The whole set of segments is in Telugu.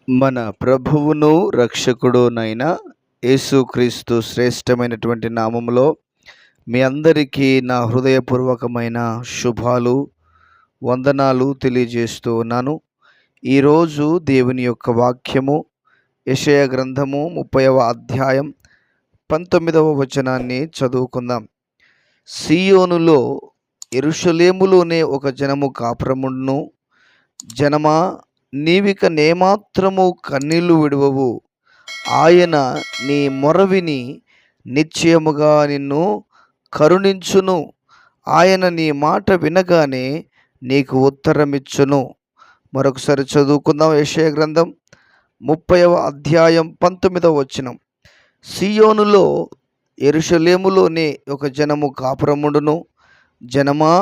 మన ప్రభువును రక్షకుడునైన యేసుక్రీస్తు శ్రేష్టమైనటువంటి నామములో మీ అందరికీ నా హృదయపూర్వకమైన శుభాలు, వందనాలు తెలియజేస్తూ ఉన్నాను. ఈరోజు దేవుని యొక్క వాక్యము యెషయా గ్రంథము 30వ అధ్యాయం 19వ వచనాన్ని చదువుకుందాం. సీయోనులో, యెరూషలేములోనే ఒక జనము కాపురముండును. జనమా, నీవిక నేమాత్రము కన్నీళ్లు విడువవు. ఆయన నీ మొర విని నిశ్చయముగా నిన్ను కరుణించును. ఆయన నీ మాట వినగానే నీకు ఉత్తరమిచ్చును. మరొకసారి చదువుకుందాం. యెషయా గ్రంథం 30వ అధ్యాయం 19వ వచనం. సీయోనులో, యెరూషలేములోనే ఒక జనము కాపురముండును. జనమా,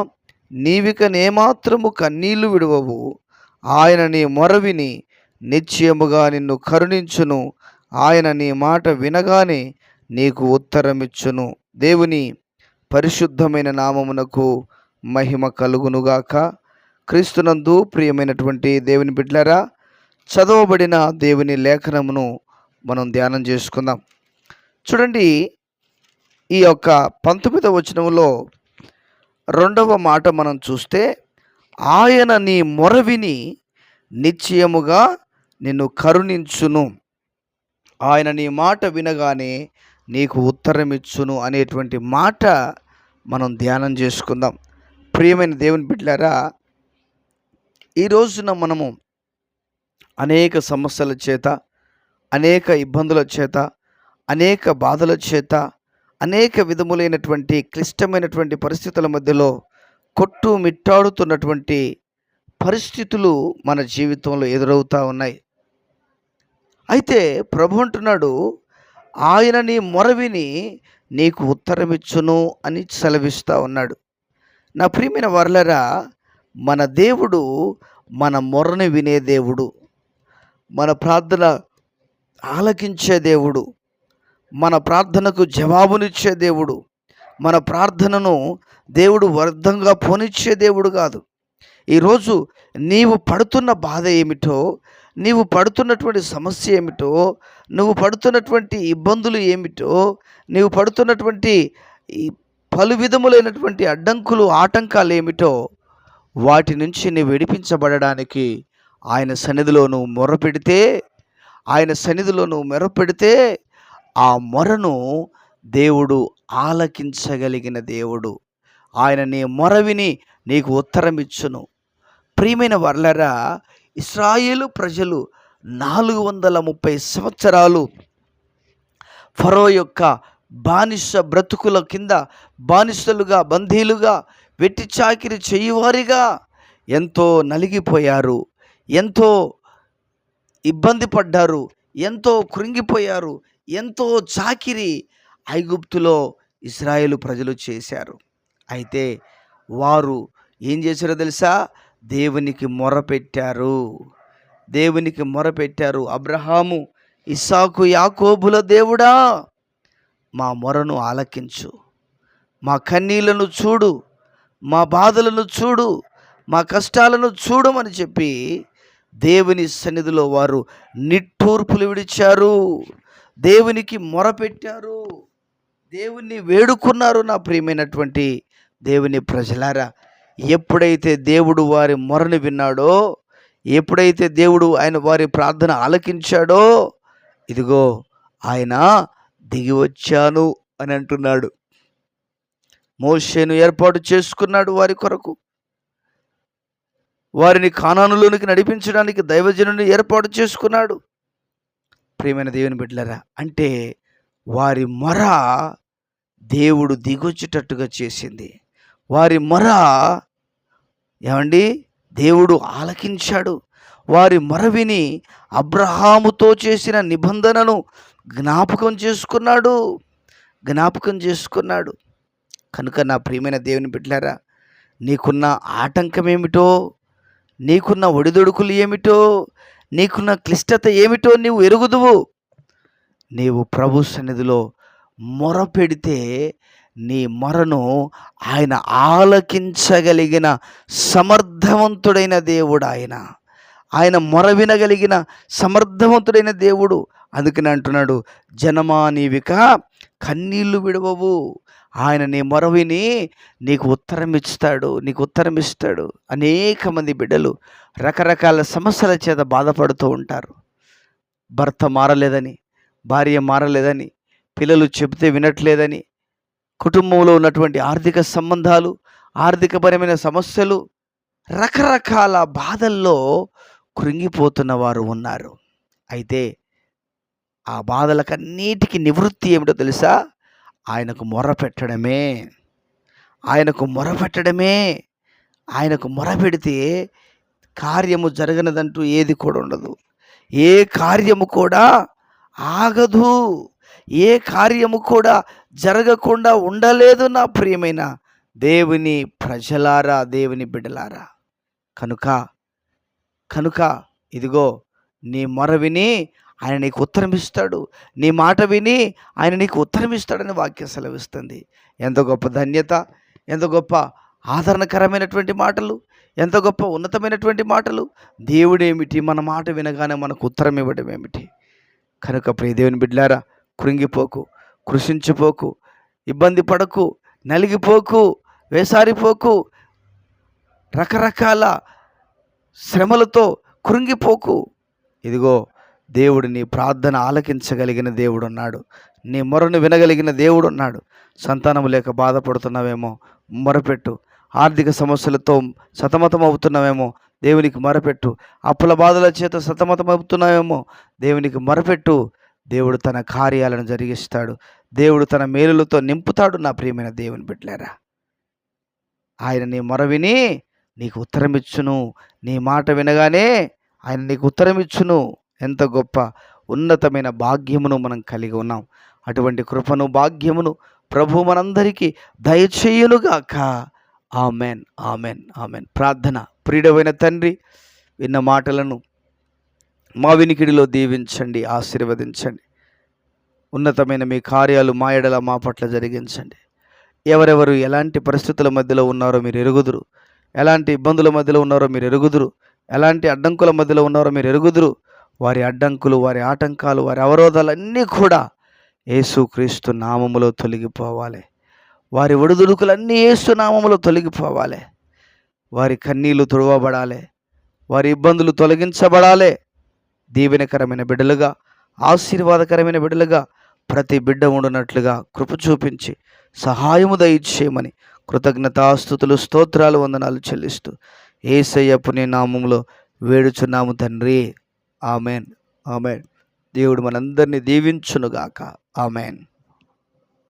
నీవిక నేమాత్రము కన్నీళ్లు విడువవు. ఆయన నీ మొర విని నిశ్చయముగా నిన్ను కరుణించును. ఆయన నీ మాట వినగానే నీకు ఉత్తరమిచ్చును. దేవుని పరిశుద్ధమైన నామమునకు మహిమ కలుగునుగాక. క్రీస్తునందు ప్రియమైనటువంటి దేవుని బిడ్డలారా, చదవబడిన దేవుని లేఖనమును మనం ధ్యానం చేసుకుందాం. చూడండి, ఈ యొక్క 19వ వచనంలో రెండవ మాట మనం చూస్తే, ఆయన నీ మొర విని నిశ్చయముగా నిన్ను కరుణించును. ఆయన నీ మాట వినగానే నీకు ఉత్తరమిచ్చును అనేటువంటి మాట మనం ధ్యానం చేసుకుందాం. ప్రియమైన దేవుని బిడ్డలారా, ఈ రోజున మనము అనేక సమస్యల చేత, అనేక ఇబ్బందుల చేత, అనేక బాధల చేత, అనేక విధములైనటువంటి క్లిష్టమైనటువంటి పరిస్థితుల మధ్యలో కొట్టుమిట్టాడుతున్నటువంటి పరిస్థితులు మన జీవితంలో ఎదురవుతూ ఉన్నాయి. అయితే ప్రభు అంటున్నాడు, ఆయన నీ మొర విని నీకు ఉత్తరమిచ్చును అని సెలవిస్తూ ఉన్నాడు. నా ప్రియమైన వర్లరా, మన దేవుడు మన మొరని వినే దేవుడు, మన ప్రార్థన ఆలకించే దేవుడు, మన ప్రార్థనకు జవాబునిచ్చే దేవుడు. మన ప్రార్థనను దేవుడు వ్యర్థంగా పోనిచ్చే దేవుడు కాదు. ఈరోజు నీవు పడుతున్న బాధ ఏమిటో, నీవు పడుతున్నటువంటి సమస్య ఏమిటో, నువ్వు పడుతున్నటువంటి ఇబ్బందులు ఏమిటో, నీవు పడుతున్నటువంటి ఈ పలు విధములైనటువంటి అడ్డంకులు, ఆటంకాలు ఏమిటో, వాటి నుంచి నీవు విడిపించబడడానికి ఆయన సన్నిధిలో నువ్వు మొరపెడితే, ఆయన సన్నిధిలో నువ్వు మొరపెడితే ఆ మొరను దేవుడు ఆలకించగలిగిన దేవుడు. ఆయన నీ మొర విని నీకు ఉత్తరమిచ్చును. ప్రియమైన వర్లరా, ఇశ్రాయేలు ప్రజలు 430 సంవత్సరాలు ఫరో యొక్క బానిస బ్రతుకుల కింద బానిసలుగా, బందీలుగా, వెట్టి చాకిరి చేయువారిగా ఎంతో నలిగిపోయారు, ఎంతో ఇబ్బంది పడ్డారు, ఎంతో కృంగిపోయారు, ఎంతో చాకిరి ఐగుప్తులో ఇశ్రాయేలు ప్రజలు చేశారు. అయితే వారు ఏం చేశారో తెలుసా? దేవునికి మొరపెట్టారు. దేవునికి మొరపెట్టారు. అబ్రహాము, ఇస్సాకు, యాకోబుల దేవుడా, మా మొరను ఆలకించు, మా కన్నీళ్లను చూడు, మా బాధలను చూడు, మా కష్టాలను చూడమని చెప్పి దేవుని సన్నిధిలో వారు నిట్టూర్పులు విడిచారు. దేవునికి మొరపెట్టారు, దేవుణ్ణి వేడుకున్నారు. నా ప్రియమైనటువంటి దేవుని ప్రజలారా, ఎప్పుడైతే దేవుడు వారి మొరను విన్నాడో, ఎప్పుడైతే దేవుడు వారి ప్రార్థన ఆలకించాడో, ఇదిగో ఆయన దిగి వచ్చాను అని అంటున్నాడు. మోషేను ఏర్పాటు చేసుకున్నాడు వారి కొరకు. వారిని కానానులోనికి నడిపించడానికి దైవజనుని ఏర్పాటు చేసుకున్నాడు. ప్రియమైన దేవుని బిడ్డలారా, అంటే వారి మొర దేవుడు దిగొచ్చేటట్టుగా చేసింది. వారి మొర దేవుడు ఆలకించాడు. వారి మొర విని అబ్రహాముతో చేసిన నిబంధనను జ్ఞాపకం చేసుకున్నాడు. కనుక నా ప్రియమైన దేవుని బిడ్డలారా, నీకున్న ఆటంకం ఏమిటో, నీకున్న ఒడిదొడుకులు ఏమిటో, నీకున్న క్లిష్టత ఏమిటో నీవు ఎరుగుదువు. నీవు ప్రభు సన్నిధిలో మొర పెడితే నీ మొరను ఆయన ఆలకించగలిగిన సమర్థవంతుడైన దేవుడు. ఆయన మొర వినగలిగిన సమర్థవంతుడైన దేవుడు. అందుకని అంటున్నాడు, జనమా నీవిక కన్నీళ్లు విడవవు. ఆయన నీ మొర విని నీకు ఉత్తరం ఇస్తాడు. అనేక మంది బిడ్డలు రకరకాల సమస్యల చేత బాధపడుతూ ఉంటారు. భర్త మారలేదని, భార్య మారలేదని, పిల్లలు చెబితే వినట్లేదని, కుటుంబంలో ఉన్నటువంటి ఆర్థిక సంబంధాలు, ఆర్థికపరమైన సమస్యలు, రకరకాల బాధల్లో కృంగిపోతున్న వారు ఉన్నారు. అయితే ఆ బాధలకన్నిటికీ నివృత్తి ఏమిటో తెలుసా? ఆయనకు మొరపెట్టడమే. ఆయనకు మొరపెడితే కార్యము జరగనదంటూ ఏది కూడా ఉండదు. ఏ కార్యము కూడా ఆగదు. ఏ కార్యము కూడా జరగకుండా ఉండలేదు నా ప్రియమైన దేవుని ప్రజలారా, దేవుని బిడ్డలారా. కనుక ఇదిగో నీ మొర విని ఆయన నీకు ఉత్తరం ఇస్తాడు. నీ మాట విని ఆయన నీకు ఉత్తరం ఇస్తాడని వాక్యం సెలవిస్తుంది. ఎంత గొప్ప ధన్యత, ఎంత గొప్ప ఆదరణకరమైనటువంటి మాటలు, ఎంత గొప్ప ఉన్నతమైనటువంటి మాటలు. దేవుడేమిటి, మన మాట వినగానే మనకు ఉత్తరం ఇవ్వడం ఏమిటి? కనుక ప్రియ దేవుని బిడ్డలారా, కృంగిపోకు, కృషించిపోకు, ఇబ్బంది పడకు, నలిగిపోకు, వేసారిపోకు, రకరకాల శ్రమలతో కృంగిపోకు. ఇదిగో దేవుడు నీ ప్రార్థన ఆలకించగలిగిన దేవుడు ఉన్నాడు. నీ మొరను వినగలిగిన దేవుడు ఉన్నాడు. సంతానం లేక బాధపడుతున్నావేమో, మొరపెట్టు. ఆర్థిక సమస్యలతో సతమతం అవుతున్నావేమో, దేవునికి మొరపెట్టు. అప్పుల బాధల చేత సతమతం అవుతున్నావేమో, దేవునికి మొరపెట్టు. దేవుడు తన కార్యాలను జరిగిస్తాడు. దేవుడు తన మేలులతో నింపుతాడు. నా ప్రియమైన దేవుని బిడ్డలారా, ఆయన నీ మొర విని నీకు ఉత్తరం ఇచ్చును. నీ మాట వినగానే ఆయన నీకు ఉత్తరం ఇచ్చును. ఎంత గొప్ప ఉన్నతమైన భాగ్యమును మనం కలిగి ఉన్నాం. అటువంటి కృపను, భాగ్యమును ప్రభు మనందరికీ దయచేయునుగాక. Amen, amen, amen. ప్రార్థన. ప్రియుడైన తండ్రి, విన్న మాటలను మా వినికిడిలో దీవించండి, ఆశీర్వదించండి. ఉన్నతమైన మీ కార్యాలు మా ఎడల, మా పట్ల జరిగించండి. ఎవరెవరు ఎలాంటి పరిస్థితుల మధ్యలో ఉన్నారో మీరు ఎరుగుదురు. ఎలాంటి ఇబ్బందుల మధ్యలో ఉన్నారో మీరు ఎరుగుదురు. ఎలాంటి అడ్డంకుల మధ్యలో ఉన్నారో మీరు ఎరుగుదురు. వారి అడ్డంకులు, వారి ఆటంకాలు, వారి అవరోధాలన్నీ కూడా యేసుక్రీస్తు నామములో తొలగిపోవాలి. వారి ఒడిదుడుకులన్నీ యేసు నామములో తొలగిపోవాలి. వారి కన్నీళ్లు తుడవబడాలి. వారి ఇబ్బందులు తొలగించబడాలి. దీవెనకరమైన బిడ్డలుగా, ఆశీర్వాదకరమైన బిడ్డలుగా ప్రతి బిడ్డ ఉండునట్లుగా కృప చూపించి సహాయము దయచేయమని కృతజ్ఞతాస్తుతులు, స్తోత్రాలు, వందనాలు చెల్లిస్తూ యేసయ్య పుణ్య నామములో వేడుచున్నాము తండ్రి. Amen, amen. దేవుడు మనందరినీ దీవించునుగాక. ఆమెన్.